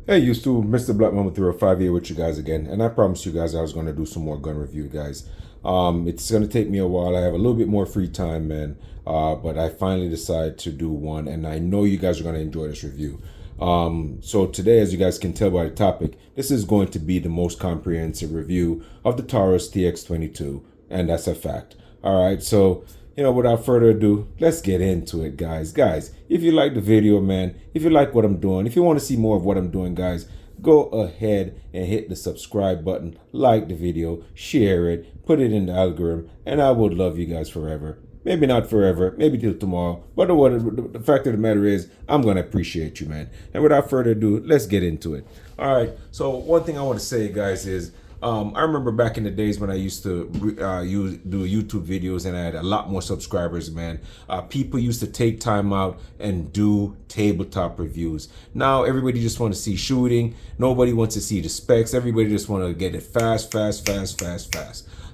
Hey, used to Mr. Black Mama 305 here with you guys again, and I promised you guys I was going to do some more gun review, guys. It's going to take me a while. I have a little bit more free time, man, but I finally decided to do one, and I know you guys are going to enjoy this review. So today, as you guys can tell by the topic, this is going to be the most comprehensive review of the Taurus TX22, and that's a fact. All right, so without further ado, let's get into it, guys. Guys, if you like the video, man, if you like what I'm doing, if you want to see more of what I'm doing, guys, go ahead and hit the subscribe button, like the video, share it, put it in the algorithm, and I would love you guys forever. Maybe not forever, maybe till tomorrow, but the fact of the matter is, I'm going to appreciate you, man. And without further ado, let's get into it. All right, so one thing I want to say, guys, is I remember back in the days when I used to do YouTube videos and I had a lot more subscribers, man. People used to take time out and do tabletop reviews. Now everybody just want to see shooting. Nobody wants to see the specs. Everybody just want to get it fast.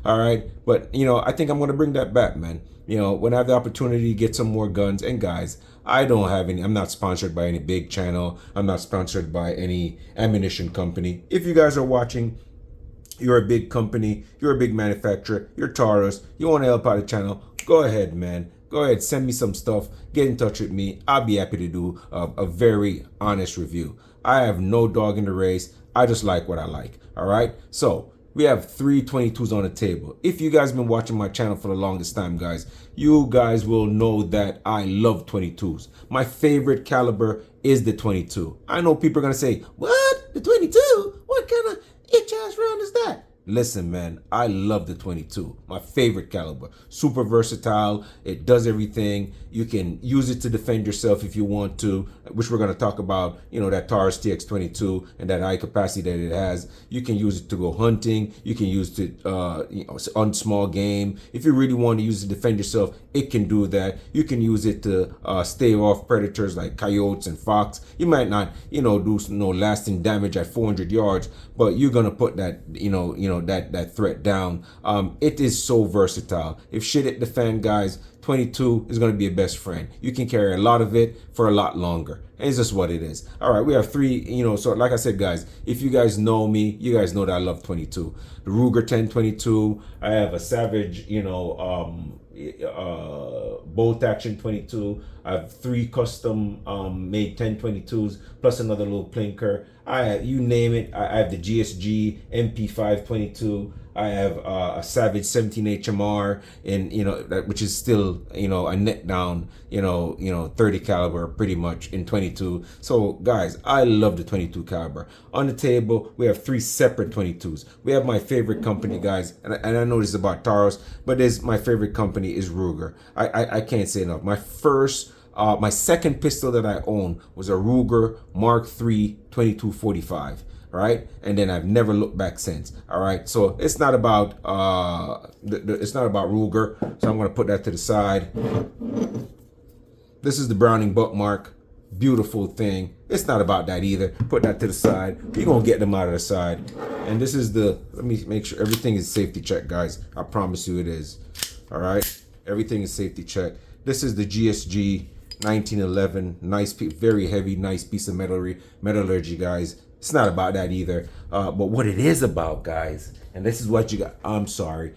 All right, but I think I'm going to bring that back, man. When I have the opportunity to get some more guns, and guys, I don't have any, I'm not sponsored by any big channel. I'm not sponsored by any ammunition company. If you guys are watching, you're a big company, you're a big manufacturer, you're Taurus, you want to help out the channel, go ahead, man. Go ahead, send me some stuff, get in touch with me. I'll be happy to do a very honest review. I have no dog in the race. I just like what I like, all right? So we have three 22s on the table. If you guys have been watching my channel for the longest time, guys, you guys will know that I love 22s. My favorite caliber is the 22. I know people are going to say, what? The 22? What kind of itch-ass round is that? Listen, man, I love the 22. My favorite caliber. Super versatile. It does everything. You can use it to defend yourself if you want to, which we're going to talk about, that Taurus TX22 and that high capacity that it has. You can use it to go hunting. You can use it on small game. If you really want to use it to defend yourself, it can do that. You can use it to stave off predators like coyotes and fox. You might not, do no lasting damage at 400 yards, but you're going to put that, that threat down. It is so versatile. If shit hit the fan, guys, 22 is going to be a best friend. You can carry a lot of it for a lot longer. And it's just what it is. All right, we have three, so like I said, guys, if you guys know me, you guys know that I love 22. The Ruger 1022, I have a Savage, bolt action 22. I have three custom made 1022s plus another little plinker. I have, you name it. I have the GSG MP5 22. I have a Savage 17 HMR, and which is still a net down 30 caliber pretty much in 22. So guys, I love the 22 caliber. On the table we have three separate 22s. We have my favorite company, guys, and I know this is about Taurus, but my favorite company is Ruger. I can't say enough. My second pistol that I owned was a Ruger Mark III 2245. All right, and then I've never looked back since. All right, so it's not about it's not about Ruger, so I'm going to put that to the side. This is the Browning Buckmark, beautiful thing. It's not about that either. Put that to the side. You're gonna get them out of the side. And this is let me make sure everything is safety check, guys. I promise you it is. All right, everything is safety check. This is the GSG 1911, nice, very heavy, nice piece of metallurgy, guys. It's not about that either. But what it is about, guys, and this is what you got. I'm sorry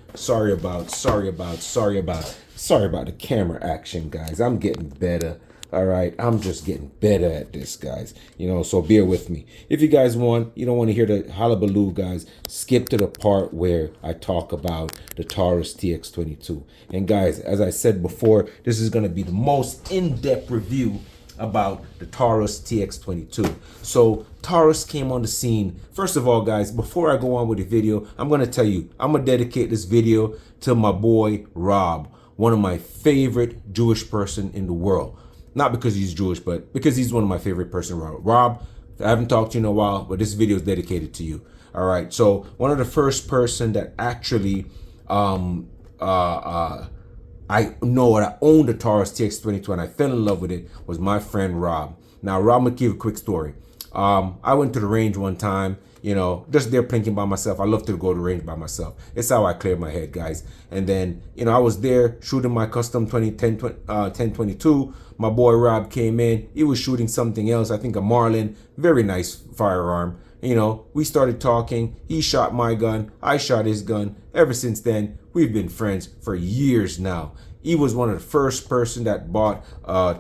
about the camera action, guys. I'm getting better. All right, I'm just getting better at this, guys. So bear with me. If you guys you don't want to hear the hullabaloo, guys, skip to the part where I talk about the Taurus TX22. And guys, as I said before, this is going to be the most in-depth review about the Taurus TX22. So Taurus came on the scene. First of all, guys, before I go on with the video, I'm going to tell you, I'm going to dedicate this video to my boy Rob, one of my favorite Jewish person in the world. Not because he's Jewish, but because he's one of my favorite person around. Rob, I haven't talked to you in a while, but this video is dedicated to you. All right. So one of the first person that actually I know I owned a Taurus TX22 and I fell in love with it was my friend Rob. Now, Rob, I'm gonna give a quick story. I went to the range one time, you know, just there plinking by myself. I love to go to the range by myself. It's how I clear my head, guys. And then, you know, I was there shooting my custom 1022. My boy Rob came in. He was shooting something else. I think a Marlin. Very nice firearm. You know, we started talking. He shot my gun. I shot his gun. Ever since then, we've been friends for years now. He was one of the first person that bought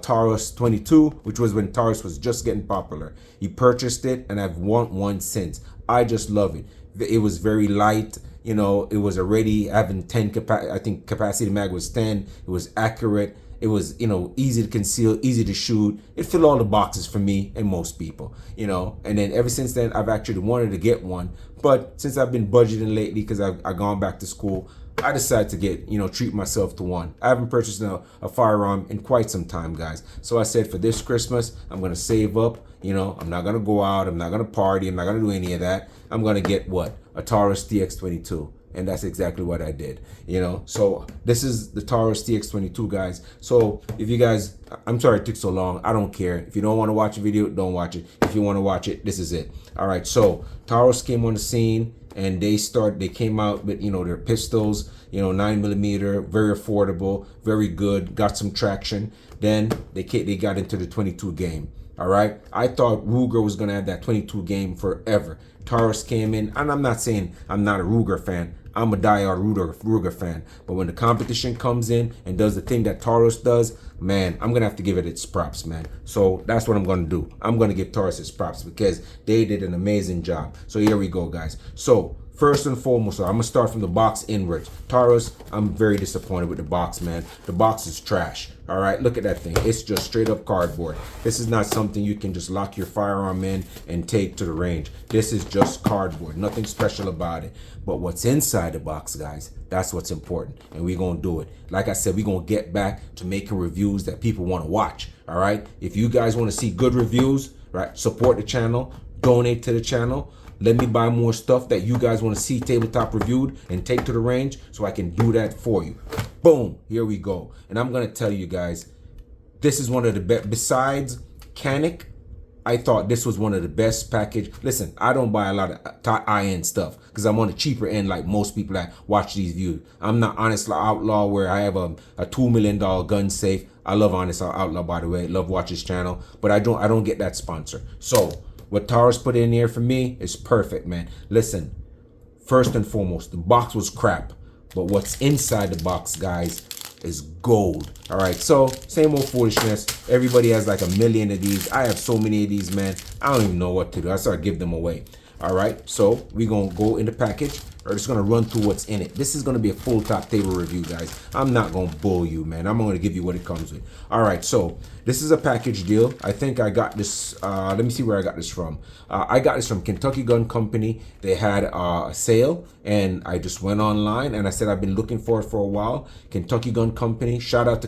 Taurus 22, which was when Taurus was just getting popular. He purchased it, and I've want one since. I just love it. It was very light. You know, it was already having 10 capacity. I think capacity mag was 10. It was accurate. It was, you know, easy to conceal, easy to shoot. It filled all the boxes for me and most people, you know. And then ever since then, I've actually wanted to get one. But since I've been budgeting lately because I've gone back to school, I decided to get, you know, treat myself to one. I haven't purchased a firearm in quite some time, guys. So I said for this Christmas, I'm going to save up. You know, I'm not going to go out. I'm not going to party. I'm not going to do any of that. I'm going to get what? A Taurus TX22. And that's exactly what I did, you know. So this is the Taurus TX22, guys. So if you guys, I'm sorry it took so long. I don't care. If you don't want to watch a video, don't watch it. If you want to watch it, this is it. All right. So Taurus came on the scene, and they came out with, you know, their pistols, you know, 9mm, very affordable, very good, got some traction. Then they got into the 22 game. All right. I thought Ruger was going to have that 22 game forever. Taurus came in, and I'm not saying I'm not a Ruger fan. I'm a diehard Ruger fan. But when the competition comes in and does the thing that Taurus does, man, I'm going to have to give it its props, man. So that's what I'm going to do. I'm going to give Taurus its props because they did an amazing job. So here we go, guys. So first and foremost, I'm going to start from the box inwards. Taurus, I'm very disappointed with the box, man. The box is trash. All right, look at that thing. It's just straight up cardboard. This is not something you can just lock your firearm in and take to the range. This is just cardboard. Nothing special about it. But what's inside the box, guys, that's what's important. And we're going to do it. Like I said, we're going to get back to making reviews that people want to watch. All right. If you guys want to see good reviews, right, support the channel, donate to the channel. Let me buy more stuff that you guys want to see tabletop reviewed and take to the range so I can do that for you. Boom, here we go. And I'm going to tell you guys, this is one of the best. Besides Canic, I thought this was one of the best package. Listen, I don't buy a lot of high-end stuff because I'm on the cheaper end like most people that watch these views. I'm not Honest Outlaw where I have a $2 million gun safe. I love Honest Outlaw, by the way. Love watch his channel, but I don't get that sponsor. So what Taurus put in here for me is perfect, man. Listen, first and foremost, the box was crap, but what's inside the box, guys, is gold. All right, so same old foolishness. Everybody has like a million of these. I have so many of these, man. I don't even know what to do. I start giving them away. All right, so we're gonna go in the package. Or just gonna run through what's in it. This is gonna be a full top table review, guys. I'm not gonna bull you, man. I'm gonna give you what it comes with. All right, so this is a package deal. I think I got this. Let me see where I got this from. I got this from Kentucky Gun Company. They had a sale, and I just went online and I said I've been looking for it for a while. Kentucky Gun Company. Shout out to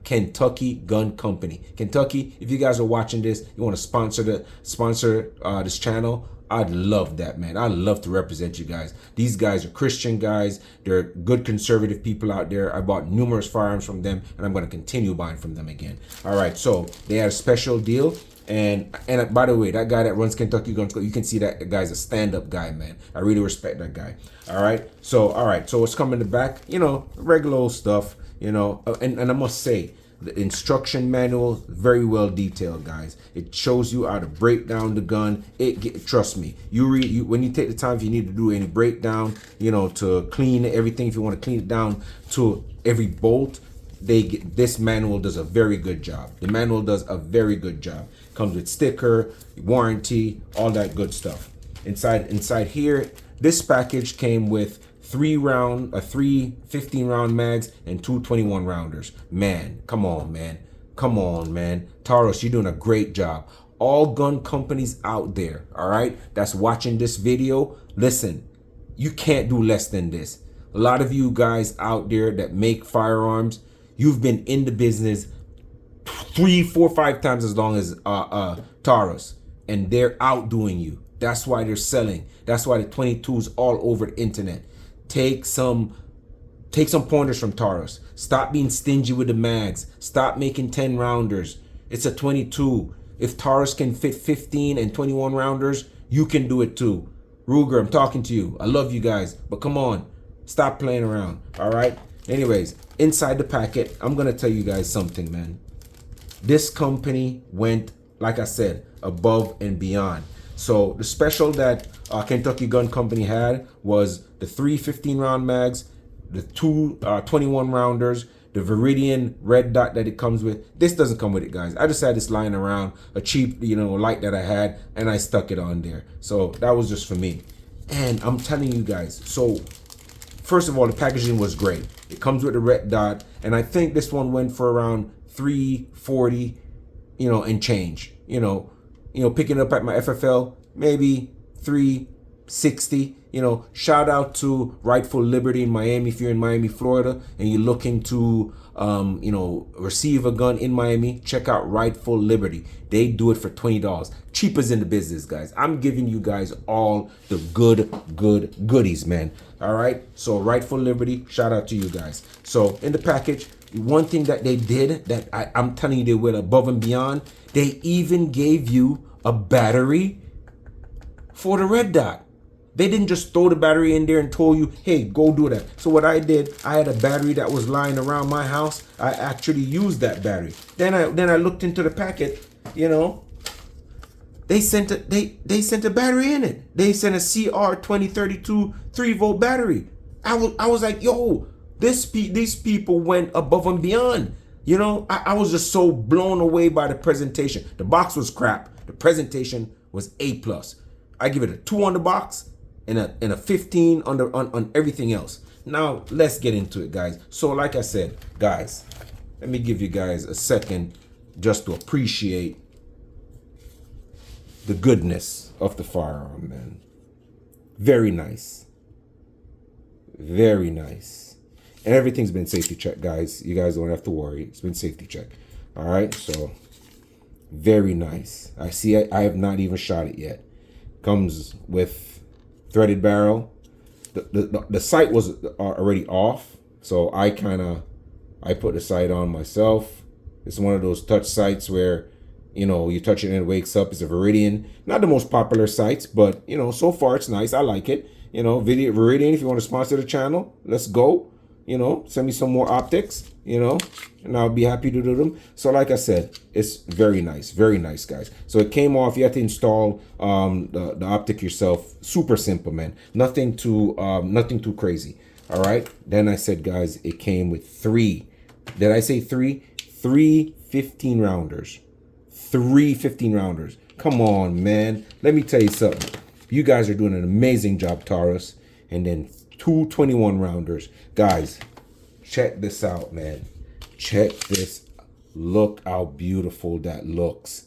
Kentucky Gun Company. Kentucky, if you guys are watching this, you want to sponsor this channel, I'd love that, man. I'd love to represent you guys. These guys are Christian guys. They're good conservative people out there. I bought numerous firearms from them, and I'm going to continue buying from them again. All right, so they had a special deal. And by the way, that guy that runs Kentucky Gun School, you can see that guy's a stand-up guy, man. I really respect that guy. All right, so what's coming in the back? You know, regular old stuff. You know, and I must say, the instruction manual, very well detailed, guys. It shows you how to break down the gun. Trust me, when you take the time, if you need to do any breakdown, you know, to clean everything, if you want to clean it down to every bolt, this manual does a very good job. The manual does a very good job. Comes with sticker, warranty, all that good stuff. Inside here, this package came with three 15-round mags and two 21-rounders. Man, come on, man. Taurus, you're doing a great job. All gun companies out there, all right, that's watching this video, listen, you can't do less than this. A lot of you guys out there that make firearms, you've been in the business 3, 4, 5 times as long as Taurus, and they're outdoing you. That's why they're selling. That's why the 22's all over the internet. Take some pointers from Taurus. Stop being stingy with the mags. Stop making 10 rounders. It's a 22. If Taurus can fit 15 and 21 rounders, you can do it too. Ruger, I'm talking to you. I love you guys, but come on, stop playing around. All right. Anyways, inside the packet, I'm gonna tell you guys something, man. This company went, like I said, above and beyond. So the special that Kentucky Gun Company had was the 3 15-round mags, the 2 21 rounders, the Viridian red dot that it comes with. This doesn't come with it, guys. I just had this lying around, a cheap, light that I had, and I stuck it on there. So that was just for me. And I'm telling you guys, so first of all, the packaging was great. It comes with a red dot, and I think this one went for around $340, and change. Picking up at my FFL, maybe $360. Shout out to Rightful Liberty in Miami. If you're in Miami, Florida, and you're looking to, receive a gun in Miami, check out Rightful Liberty. They do it for $20. Cheapest in the business, guys. I'm giving you guys all the good goodies, man. All right. So Rightful Liberty, shout out to you guys. So in the package, one thing that they did that I'm telling you they went above and beyond, they even gave you a battery for the red dot. They didn't just throw the battery in there and told you, hey, go do that. So what I did, I had a battery that was lying around my house. I actually used that battery. Then I looked into the packet, they sent a battery in it. They sent a CR2032 3-volt battery. I was like, yo, these people went above and beyond. I was just so blown away by the presentation. The box was crap. The presentation was A+. I give it a 2 on the box and a 15 on everything else. Now let's get into it, guys. So like I said, guys, let me give you guys a second just to appreciate the goodness of the firearm, man. Very nice. Very nice. And everything's been safety checked, guys. You guys don't have to worry. It's been safety checked. All right, so very nice. I have not even shot it yet. Comes with threaded barrel. The sight was already off, so I put the sight on myself. It's one of those touch sights where you touch it and it wakes up. It's a Viridian, not the most popular sights, but so far it's nice. I like it. Viridian, if you want to sponsor the channel, let's go. Send me some more optics, and I'll be happy to do them. So like I said, it's very nice, guys. So it came off. You have to install the optic yourself. Super simple, man. Nothing too crazy. All right. Then I said, guys, it came with 3. Did I say 3? 3 15 rounders. 3 15 rounders. Come on, man. Let me tell you something. You guys are doing an amazing job, Taurus. And then 2 21 rounders. Guys, check this out, man. Check this. Look how beautiful that looks.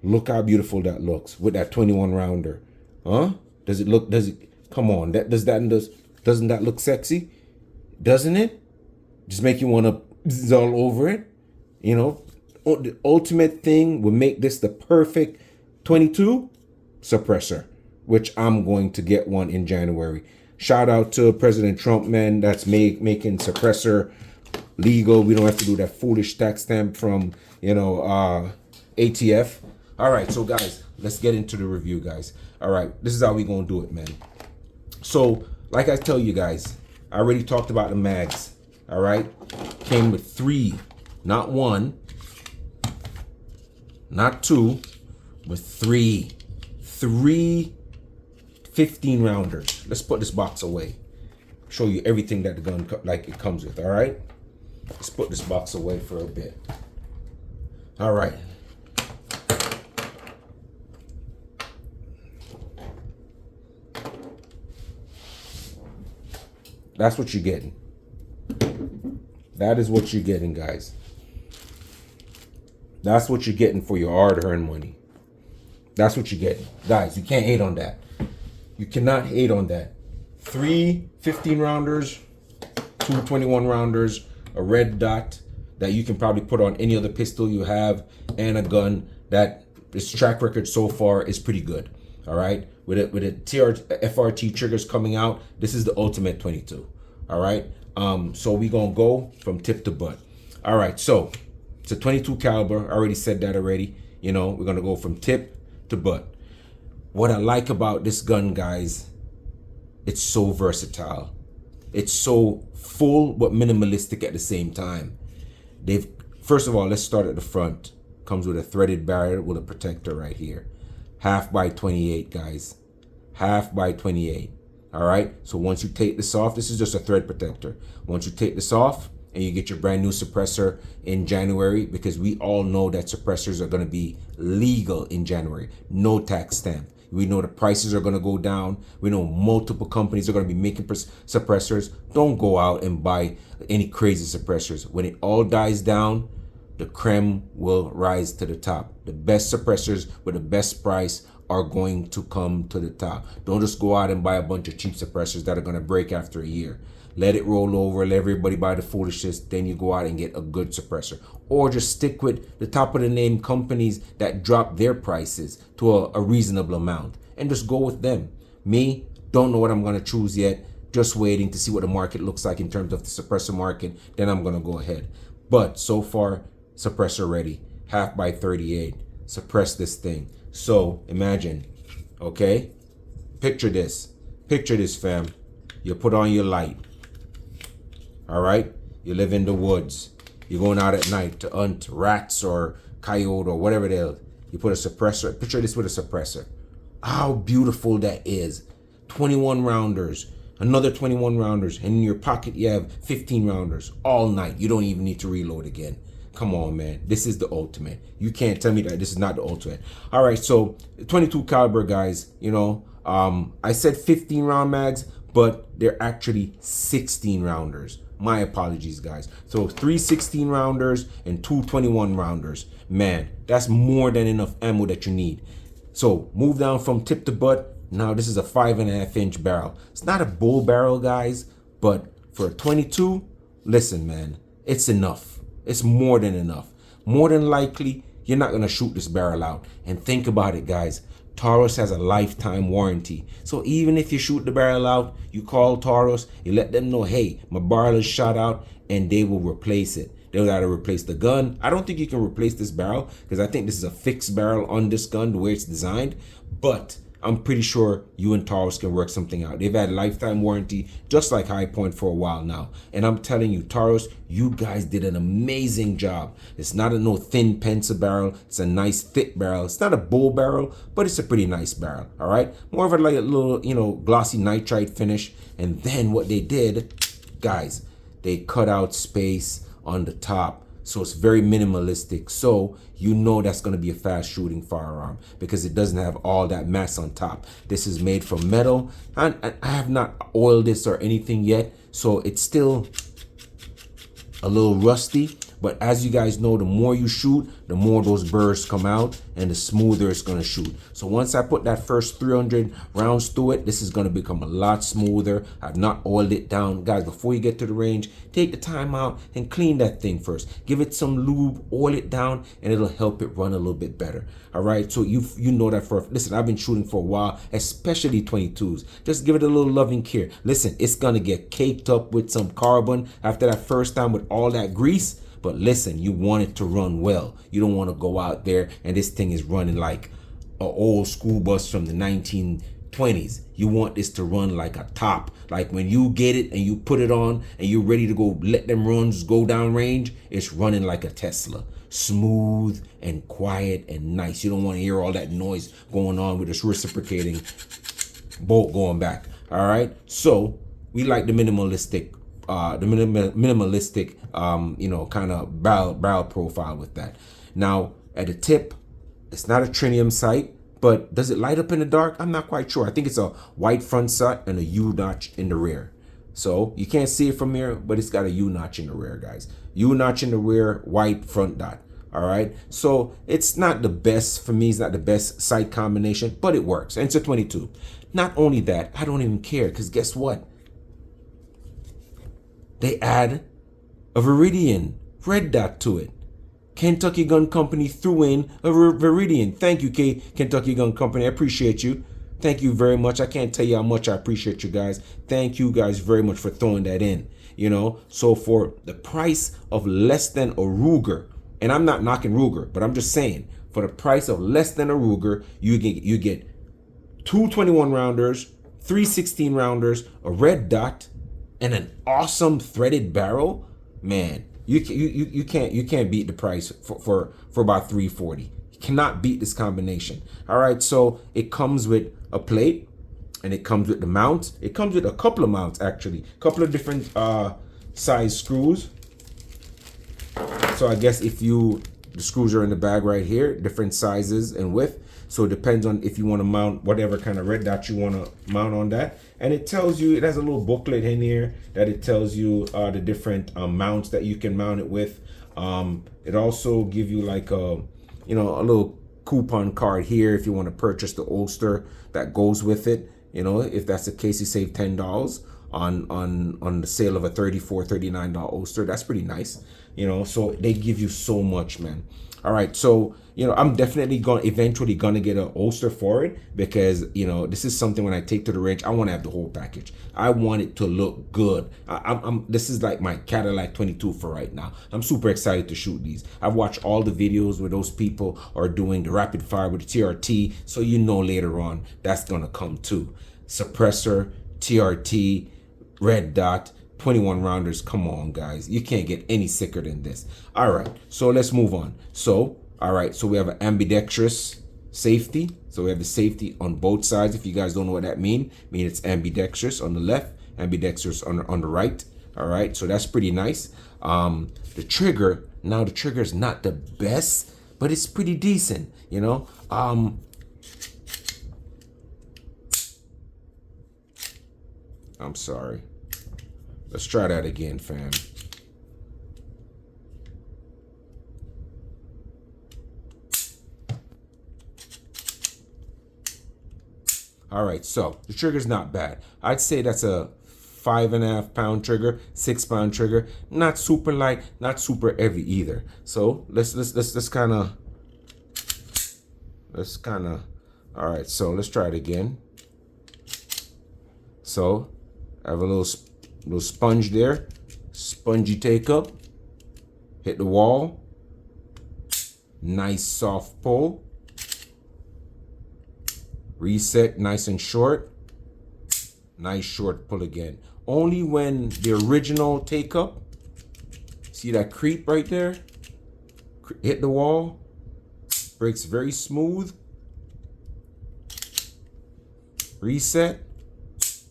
Look how beautiful that looks with that 21 rounder. Huh? Doesn't come on. Doesn't that look sexy? Doesn't it? Just make you want to bzz all over it. The ultimate thing would make this the perfect 22 suppressor, which I'm going to get one in January. Shout out to President Trump, man. That's making suppressor legal. We don't have to do that foolish tax stamp from, ATF. All right, so guys, let's get into the review, guys. All right, this is how we gonna do it, man. So, like I tell you guys, I already talked about the mags. All right, came with 3, not 1, not 2, but 3. 3 15 rounders. Let's put this box away. Show you everything that the gun it comes with. All right. Let's put this box away for a bit. All right. That's what you're getting. That is what you're getting, guys. That's what you're getting for your hard-earned money. That's what you're getting. Guys, you can't hate on that. You cannot hate on that. 3 15 rounders, 2 21 rounders, a red dot that you can probably put on any other pistol you have, and a gun that its track record so far is pretty good. All right, with a FRT triggers coming out, this is the ultimate 22. All right, so we gonna go from tip to butt. All right, so it's a 22 caliber. I already said that already. You know, we're gonna go from tip to butt. What I like about this gun, guys, it's so versatile. It's so full but minimalistic at the same time. First of all, let's start at the front. Comes with a threaded barrel with a protector right here. 1/2 by 28, guys. 1/2 by 28. All right. So once you take this off, this is just a thread protector. Once you take this off and you get your brand new suppressor in January, because we all know that suppressors are going to be legal in January. No tax stamp. We know the prices are going to go down. We know multiple companies are going to be making suppressors. Don't go out and buy any crazy suppressors. When it all dies down, the creme will rise to the top. The best suppressors with the best price are going to come to the top. Don't just go out and buy a bunch of cheap suppressors that are going to break after a year. Let it roll over, let everybody buy the foolishness, then you go out and get a good suppressor. Or just stick with the top of the name companies that drop their prices to a reasonable amount and just go with them. Me, don't know what I'm going to choose yet. Just waiting to see what the market looks like in terms of the suppressor market. Then I'm going to go ahead. But so far, suppressor ready. 1/2 by 38. Suppress this thing. So imagine, okay? Picture this. Picture this, fam. You put on your light. All right? You live in the woods. You're going out at night to hunt rats or coyote or whatever it is. You put a suppressor. Picture this with a suppressor. How beautiful that is. 21 rounders. Another 21 rounders. And in your pocket, you have 15 rounders all night. You don't even need to reload again. Come on, man. This is the ultimate. You can't tell me that this is not the ultimate. All right, so 22 caliber, guys. You know, I said 15 round mags, but they're actually 16 rounders. My apologies, guys. So 3 16 rounders and 2 21 rounders. Man, that's more than enough ammo that you need. So move down from tip to butt. Now this is a 5.5 inch barrel. It's not a bull barrel, guys, but for a 22, listen, man, it's enough. It's more than enough. More than likely, you're not going to shoot this barrel out. And think about it, guys. Taurus has a lifetime warranty. So even if you shoot the barrel out, you call Taurus, you let them know, hey, my barrel is shot out, and they will replace it. They'll either replace the gun. I don't think you can replace this barrel because I think this is a fixed barrel on this gun, the way it's designed. But I'm pretty sure you and Taurus can work something out. They've had lifetime warranty, just like High Point, for a while now. And I'm telling you, Taurus, you guys did an amazing job. It's not a no thin pencil barrel. It's a nice thick barrel. It's not a bull barrel, but it's a pretty nice barrel. All right, more of a like a little, you know, glossy nitride finish. And then what they did, guys, they cut out space on the top. So it's very minimalistic. So you know that's going to be a fast shooting firearm because it doesn't have all that mass on top. This is made from metal. And I have not oiled this or anything yet. So it's still a little rusty. But as you guys know, the more you shoot, the more those burrs come out and the smoother it's going to shoot. So once I put that first 300 rounds through it, this is going to become a lot smoother. I've not oiled it down. Guys, before you get to the range, take the time out and clean that thing first. Give it some lube, oil it down, and it'll help it run a little bit better. All right, so you know that listen, I've been shooting for a while, especially 22s. Just give it a little loving care. Listen, it's going to get caked up with some carbon after that first time with all that grease. But listen, you want it to run well. You don't want to go out there and this thing is running like an old school bus from the 1920s. You want this to run like a top. Like when you get it and you put it on and you're ready to go let them runs go down range, it's running like a Tesla. Smooth and quiet and nice. You don't want to hear all that noise going on with this reciprocating bolt going back. All right. So we like the minimalistic you know, kind of barrel profile with that. Now at the tip, it's not a tritium sight, but does it light up in the dark? I'm not quite sure. I think it's a white front sight and a U notch in the rear. So you can't see it from here, but it's got a U notch in the rear, guys. U notch in the rear, white front dot. All right. So it's not the best for me. It's not the best sight combination, but it works. And it's a 22. Not only that, I don't even care because guess what? They add a Viridian red dot to it. Kentucky Gun Company threw in a Viridian. Thank you, Kentucky Gun Company. I appreciate you. Thank you very much. I can't tell you how much I appreciate you guys. Thank you guys very much for throwing that in. You know, so for the price of less than a Ruger, and I'm not knocking Ruger, but I'm just saying, for the price of less than a Ruger, you get two 21 rounders, three 16 rounders, a red dot, and an awesome threaded barrel. Man, you can't beat the price for about $340. You cannot beat this combination. All right, so it comes with a plate, and it comes with the mounts. It comes with a couple of mounts, actually, a couple of different size screws. So I guess the screws are in the bag right here, different sizes and width. So it depends on if you want to mount whatever kind of red dot you want to mount on that. And it tells you, it has a little booklet in here that it tells you the different mounts that you can mount it with. It also give you like a little coupon card here if you want to purchase the holster that goes with it. If that's the case, you save $10 on the sale of a $34, $39 holster. That's pretty nice. So they give you so much, man. All right, so I'm definitely eventually gonna get a holster for it, because this is something when I take to the range, I want to have the whole package. I want it to look good. This is like my Cadillac 22 for right now. I'm super excited to shoot these. I've watched all the videos where those people are doing the rapid fire with the TRT, so later on that's gonna come too. Suppressor, TRT, red dot, 21 rounders. Come on, guys, you can't get any sicker than this. All right, so let's move on. So we have an ambidextrous safety. So we have the safety on both sides. If you guys don't know what that means, it's ambidextrous on the left, ambidextrous on the right. All right, so that's pretty nice. The trigger is not the best, but it's pretty decent. I'm sorry. Let's try that again, fam. All right, so the trigger's not bad. I'd say that's a 5.5 pound trigger, 6 pound trigger. Not super light, not super heavy either. So let's kind of. All right, so let's try it again. So I have a little sponge there, spongy take up, hit the wall, nice soft pull, reset nice and short, nice short pull again. Only when the original take up, see that creep right there, hit the wall, breaks very smooth, reset,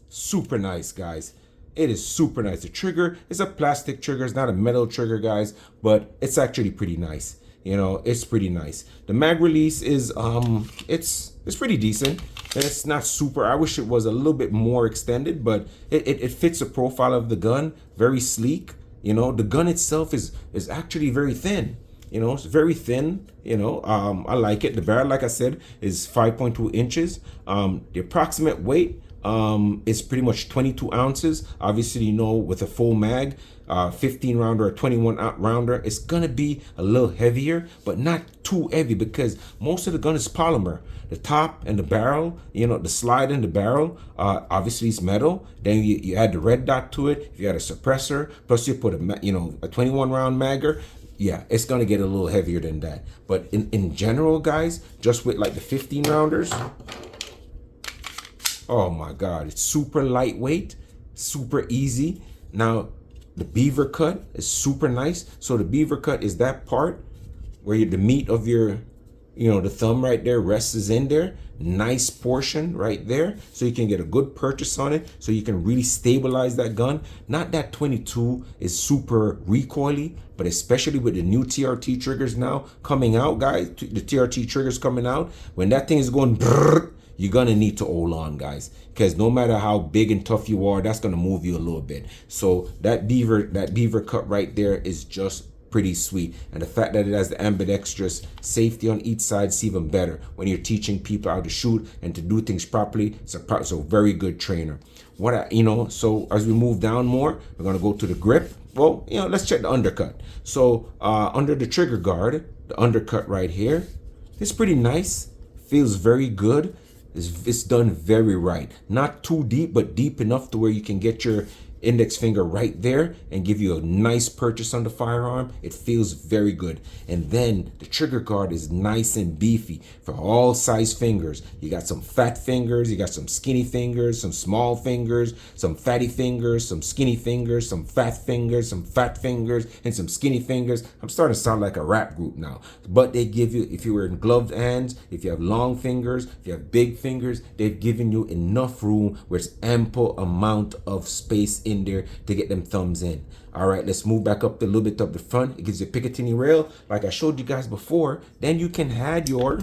super nice, guys. It is super nice. The trigger is a plastic trigger. It's not a metal trigger, guys, but it's actually pretty nice. It's pretty nice. The mag release is it's pretty decent. It's not super. I wish it was a little bit more extended, but it fits the profile of the gun. Very sleek. The gun itself is actually very thin. It's very thin. I like it. The barrel, like I said, is 5.2 inches. The approximate weight is pretty much 22 ounces. Obviously, with a full mag, 15 rounder or 21 rounder, it's gonna be a little heavier, but not too heavy, because most of the gun is polymer. The top and the barrel, the slide in the barrel, obviously it's metal. Then you add the red dot to it. If you add a suppressor, plus you put a 21 round magger, yeah, it's gonna get a little heavier than that. But in general, guys, just with like the 15 rounders, oh my God, it's super lightweight, super easy. Now, the beaver cut is super nice. So the beaver cut is that part where the meat of your, the thumb right there rests in there. Nice portion right there. So you can get a good purchase on it. So you can really stabilize that gun. Not that 22 is super recoily, but especially with the new TRT triggers now coming out, guys, the TRT triggers coming out, when that thing is going brrr, you're gonna need to hold on, guys, because no matter how big and tough you are, that's gonna move you a little bit. So that beaver cut right there is just pretty sweet, and the fact that it has the ambidextrous safety on each side is even better when you're teaching people how to shoot and to do things properly. It's a very good trainer. So as we move down more, we're gonna go to the grip. Well, let's check the undercut. So under the trigger guard, the undercut right here is pretty nice. Feels very good. It's done very right. Not too deep, but deep enough to where you can get your index finger right there and give you a nice purchase on the firearm. It feels very good. And then the trigger guard is nice and beefy for all size fingers. You got some fat fingers, you got some skinny fingers, some small fingers, some fatty fingers, some skinny fingers, some fat fingers, and some skinny fingers. I'm starting to sound like a rap group now. But they give you, if you were in gloved hands, if you have long fingers, if you have big fingers, they've given you enough room where it's ample amount of space in there to get them thumbs in. All right, let's move back up a little bit up the front. It gives you a Picatinny rail like I showed you guys before. Then you can add your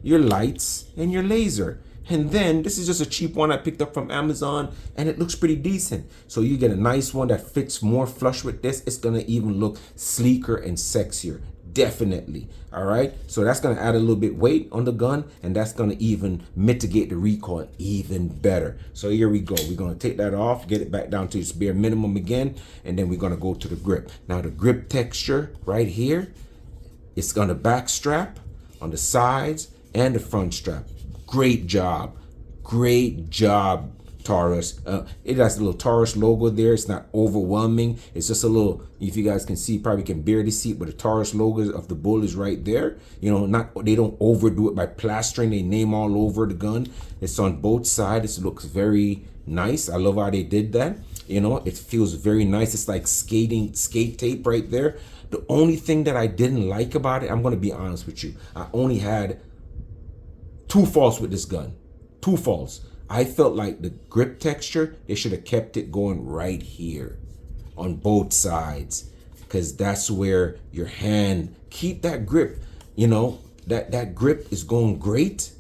lights and your laser. And then this is just a cheap one I picked up from Amazon, and it looks pretty decent. So you get a nice one that fits more flush with this. It's gonna even look sleeker and sexier. Definitely. All right, so that's going to add a little bit weight on the gun, and that's going to even mitigate the recoil even better. So here we go. We're going to take that off, get it back down to its bare minimum again, and then we're going to go to the grip. Now the grip texture right here, it's going to back strap on the sides and the front strap. Great job, Taurus. It has a little Taurus logo there. It's not overwhelming. It's just a little, if you guys can see, probably can barely see it, but the Taurus logo of the bull is right there. You know, they don't overdo it by plastering their name all over the gun. It's on both sides. It looks very nice. I love how they did that. You know, it feels very nice. It's like skate tape right there. The only thing that I didn't like about it, I'm going to be honest with you, I only had 2 faults with this gun. 2 faults. I felt like the grip texture, they should have kept it going right here on both sides, because that's where your hand, keep that grip, you know, that grip is going great.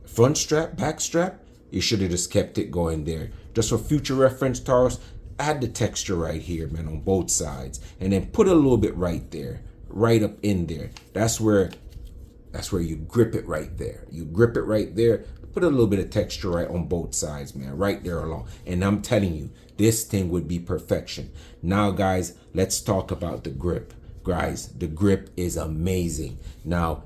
Front strap, back strap, you should have just kept it going there. Just for future reference, Taurus, add the texture right here, man, on both sides, and then put a little bit right there, right up in there. That's where you grip it right there. You grip it right there. Put a little bit of texture right on both sides, man, right there along. And I'm telling you, this thing would be perfection. Now, guys, let's talk about the grip. Guys, the grip is amazing. Now,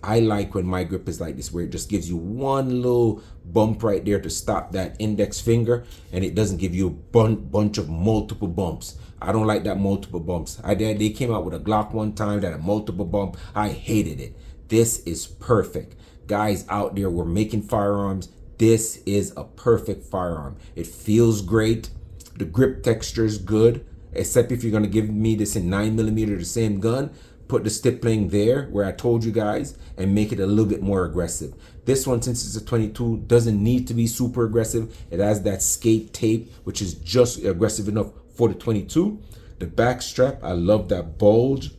I like when my grip is like this, where it just gives you one little bump right there to stop that index finger, and it doesn't give you a bunch of multiple bumps. I don't like that multiple bumps. They came out with a Glock one time that had a multiple bump. I hated it. This is perfect. Guys out there, we're making firearms. This is a perfect firearm. It feels great. The grip texture is good, except if you're going to give me this in 9mm, the same gun, put the stippling there where I told you guys and make it a little bit more aggressive. This one, since it's a 22, doesn't need to be super aggressive. It has that skate tape, which is just aggressive enough for the 22. The back strap, I love that bulge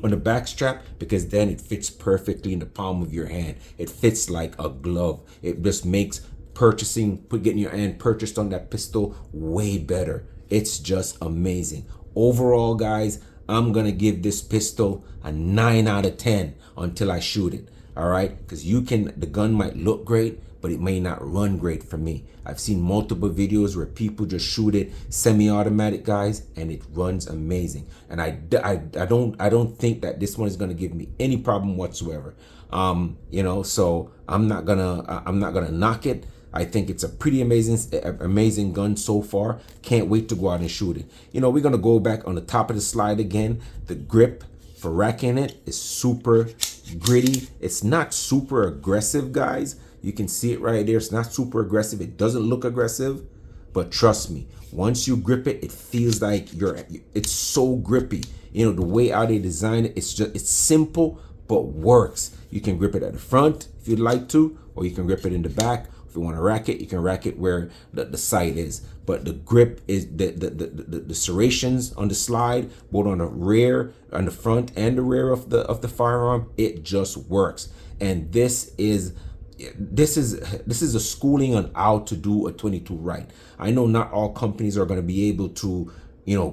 on the back strap, because then it fits perfectly in the palm of your hand. It fits like a glove. It just makes getting your hand purchased on that pistol way better. It's just amazing. Overall, guys, I'm gonna give this pistol a 9 out of 10 until I shoot it. All right, because the gun might look great, but it may not run great for me. I've seen multiple videos where people just shoot it semi-automatic, guys, and it runs amazing. And I don't think that this one is gonna give me any problem whatsoever. You know, so I'm not gonna knock it. I think it's a pretty amazing gun so far. Can't wait to go out and shoot it. You know, we're gonna go back on the top of the slide again. The grip for racking it is super gritty. It's not super aggressive, guys. You can see it right there. It's not super aggressive. It doesn't look aggressive, but trust me, once you grip it, it feels like it's so grippy. You know, the way how they design it, it's simple, but works. You can grip it at the front if you'd like to, or you can grip it in the back. If you want to rack it, you can rack it where the sight is. But the grip is the serrations on the slide, both on the rear, on the front and the rear of the firearm, it just works. And this is a schooling on how to do a 22 right. I know not all companies are going to be able to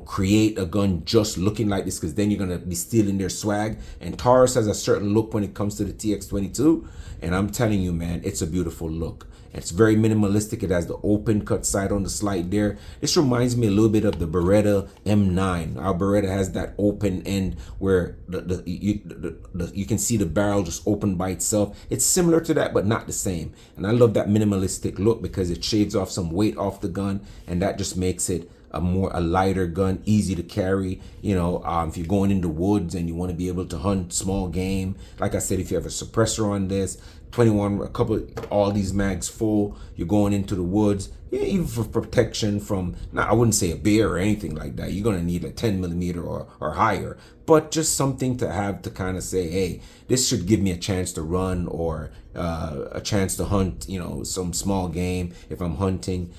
create a gun just looking like this, because then you're going to be stealing their swag. And Taurus has a certain look when it comes to the TX22, and I'm telling you, man, it's a beautiful look. It's very minimalistic. It has the open cut side on the slide there. This reminds me a little bit of the Beretta M9. Our Beretta has that open end where you can see the barrel just open by itself. It's similar to that, but not the same. And I love that minimalistic look because it shaves off some weight off the gun, and that just makes it a lighter gun, easy to carry. If you're going in the woods and you want to be able to hunt small game, like I said, if you have a suppressor on this, 21, all these mags full, you're going into the woods, even for protection from, I wouldn't say a bear or anything like that. You're going to need a 10 millimeter or higher, but just something to have to kind of say, hey, this should give me a chance to run, or a chance to hunt, some small game if I'm hunting,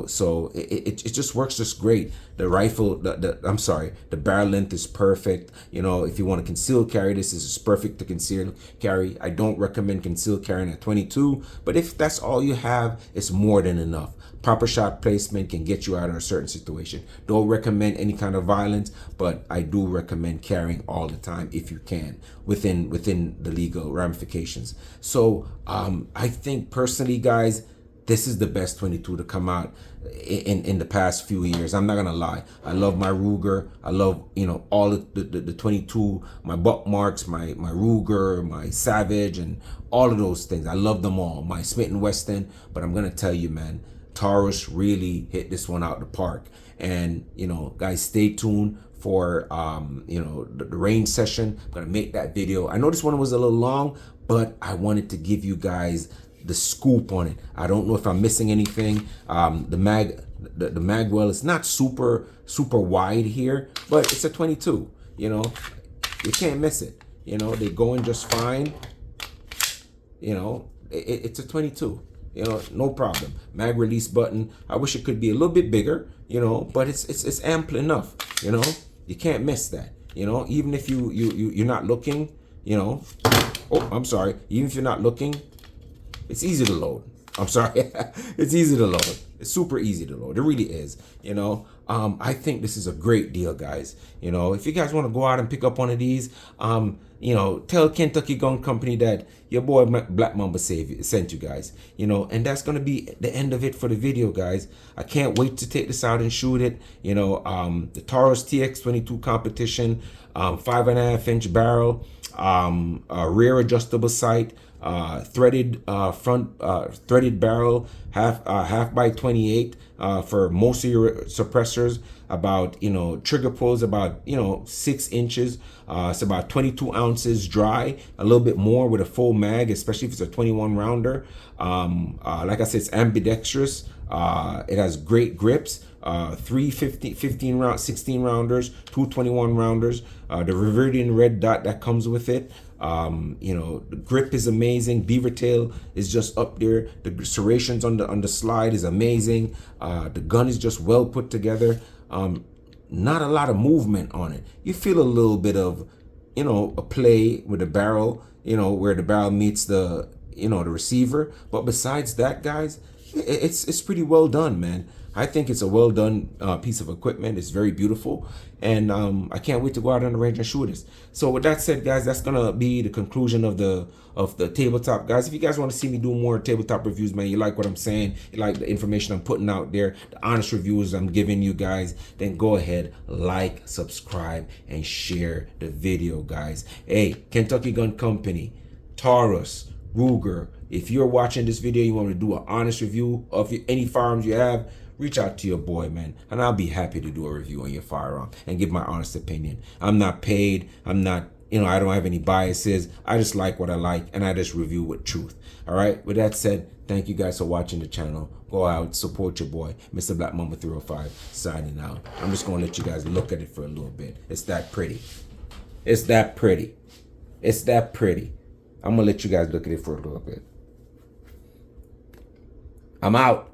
so it just works just great. The rifle, the barrel length is perfect. If you want to conceal carry, this is perfect to conceal carry. I don't recommend conceal carrying at 22, but if that's all you have, it's more than enough. Proper shot placement can get you out of a certain situation. Don't recommend any kind of violence, but I do recommend carrying all the time if you can, within the legal ramifications. So I think personally, guys, this is the best 22 to come out in the past few years. I'm not gonna lie. I love my Ruger. I love all of the 22, my buck marks, my Ruger, my Savage, and all of those things. I love them all. My Smith & Wesson. But I'm gonna tell you, man, Taurus really hit this one out the park. And guys, stay tuned for the range session. I'm gonna make that video. I know this one was a little long, but I wanted to give you guys the scoop on it. I don't know if I'm missing anything. The mag well is not super wide here, but it's a 22. You can't miss it. They go in just fine. It's a 22. No problem. Mag release button. I wish it could be a little bit bigger, but it's ample enough. You can't miss that. Even if you're not looking, oh, I'm sorry. Even if you're not looking, it's easy to load. I'm sorry. It's easy to load. It's super easy to load. It really is. I think this is a great deal, guys. If you guys want to go out and pick up one of these, tell Kentucky Gun Company that your boy Black Mamba sent you guys. And that's gonna be the end of it for the video, guys. I can't wait to take this out and shoot it. The Taurus TX22 competition, 5.5-inch barrel, rear adjustable sight, threaded threaded barrel, half by 28 for most of your suppressors. About trigger pulls about 6 inches. It's about 22 ounces dry, a little bit more with a full mag, especially if it's a 21 rounder. Like I said, it's ambidextrous. It has great grips. 3 15 round 16 rounders, 2 21 rounders, the Reverdian red dot that comes with it. The grip is amazing. Beaver tail is just up there. The serrations on the slide is amazing. The gun is just well put together. Not a lot of movement on it. You feel a little bit of a play with the barrel, where the barrel meets the the receiver, but besides that, guys, it's pretty well done, man. I think it's a well done piece of equipment. It's very beautiful, and I can't wait to go out on the range and shoot this. So with that said, guys, that's gonna be the conclusion of the tabletop, guys. If you guys want to see me do more tabletop reviews, man, you like what I'm saying, you like the information I'm putting out there, the honest reviews I'm giving you guys, then go ahead, like, subscribe, and share the video, guys. Hey, Kentucky Gun Company, Taurus, Ruger. If you're watching this video, you want me to do an honest review of any firearms you have, reach out to your boy, man, and I'll be happy to do a review on your firearm and give my honest opinion. I'm not paid. I'm not, I don't have any biases. I just like what I like, and I just review with truth. All right. With that said, thank you guys for watching the channel. Go out, support your boy, Mr. Black Mamba 305, signing out. I'm just going to let you guys look at it for a little bit. It's that pretty. It's that pretty. It's that pretty. I'm going to let you guys look at it for a little bit. I'm out.